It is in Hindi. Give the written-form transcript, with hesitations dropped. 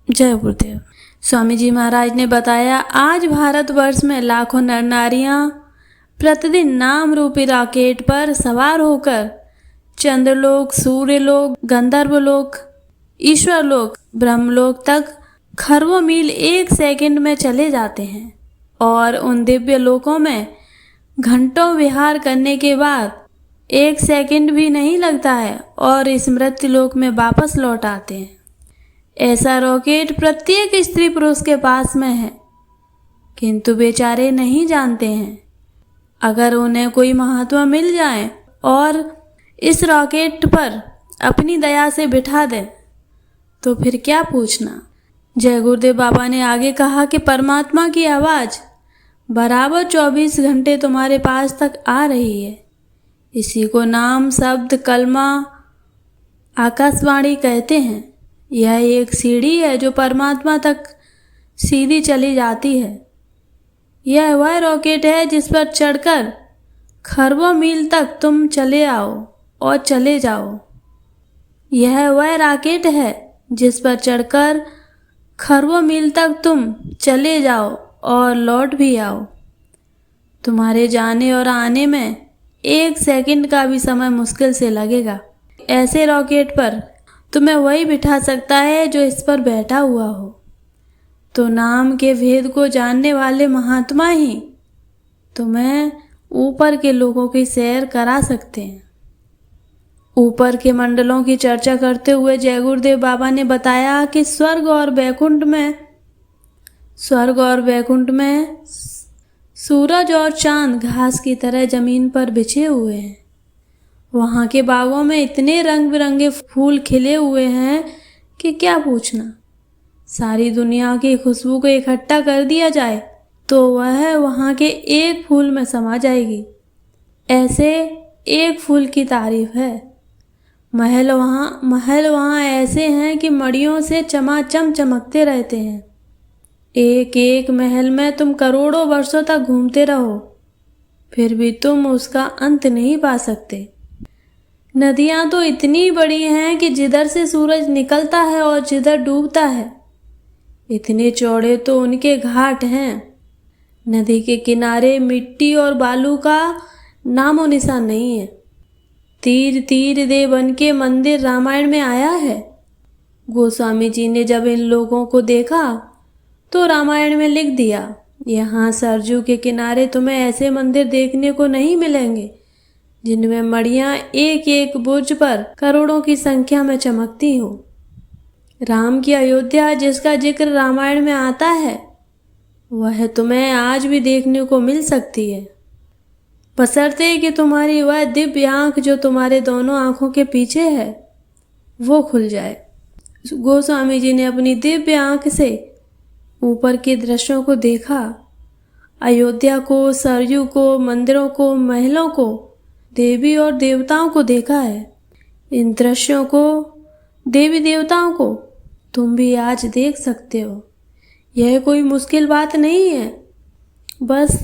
जय गुरुदेव। स्वामी जी महाराज ने बताया, आज भारतवर्ष में लाखों नर नारियां प्रतिदिन नाम रूपी रॉकेट पर सवार होकर चंद्रलोक, सूर्यलोक, गंधर्वलोक, ईश्वरलोक, ब्रह्मलोक तक खरबों मील 1 सेकंड में चले जाते हैं और उन दिव्य लोकों में घंटों विहार करने के बाद 1 सेकंड भी नहीं लगता है और स्मृति लोक में वापस लौट आते हैं। ऐसा रॉकेट प्रत्येक स्त्री पुरुष के पास में है, किंतु बेचारे नहीं जानते हैं। अगर उन्हें कोई महात्मा मिल जाए और इस रॉकेट पर अपनी दया से बिठा दें तो फिर क्या पूछना। जय गुरुदेव बाबा ने आगे कहा कि परमात्मा की आवाज़ बराबर 24 घंटे तुम्हारे पास तक आ रही है। इसी को नाम, शब्द, कलमा, आकाशवाणी कहते हैं। यह एक सीढ़ी है जो परमात्मा तक सीधी चली जाती है। यह वह रॉकेट है जिस पर चढ़कर खरबों मील तक तुम चले आओ और चले जाओ। यह वह रॉकेट है जिस पर चढ़कर खरबों मील तक तुम चले जाओ और लौट भी आओ। तुम्हारे जाने और आने में 1 सेकंड का भी समय मुश्किल से लगेगा। ऐसे रॉकेट पर तुम्हें वही बिठा सकता है जो इस पर बैठा हुआ हो। तो नाम के भेद को जानने वाले महात्मा ही तुम्हें ऊपर के लोगों की सैर करा सकते हैं। ऊपर के मंडलों की चर्चा करते हुए जय गुरुदेव बाबा ने बताया कि स्वर्ग और वैकुंठ में सूरज और चांद घास की तरह जमीन पर बिछे हुए हैं। वहाँ के बागों में इतने रंग बिरंगे फूल खिले हुए हैं कि क्या पूछना। सारी दुनिया की खुशबू को इकट्ठा कर दिया जाए तो वह वहाँ के एक फूल में समा जाएगी। ऐसे एक फूल की तारीफ है। महल वहाँ ऐसे हैं कि मड़ियों से चमाचम चमकते रहते हैं। एक एक महल में तुम करोड़ों वर्षों तक घूमते रहो, फिर भी तुम उसका अंत नहीं पा सकते। नदियाँ तो इतनी बड़ी हैं कि जिधर से सूरज निकलता है और जिधर डूबता है, इतने चौड़े तो उनके घाट हैं। नदी के किनारे मिट्टी और बालू का नामो निशान नहीं है। तीर तीर दे बन के मंदिर रामायण में आया है। गोस्वामी जी ने जब इन लोगों को देखा तो रामायण में लिख दिया, यहाँ सरजू के किनारे तुम्हें ऐसे मंदिर देखने को नहीं मिलेंगे जिनमें मड़ियाँ एक एक बुर्ज पर करोड़ों की संख्या में चमकती हो। राम की अयोध्या जिसका जिक्र रामायण में आता है, वह तुम्हें आज भी देखने को मिल सकती है, बशर्ते कि तुम्हारी वह दिव्य आँख जो तुम्हारे दोनों आँखों के पीछे है वो खुल जाए। गोस्वामी जी ने अपनी दिव्य आँख से ऊपर के दृश्यों को देखा। अयोध्या को, सरयू को, मंदिरों को, महलों को, देवी और देवताओं को देखा है। इन दृश्यों को, देवी देवताओं को तुम भी आज देख सकते हो। यह कोई मुश्किल बात नहीं है। बस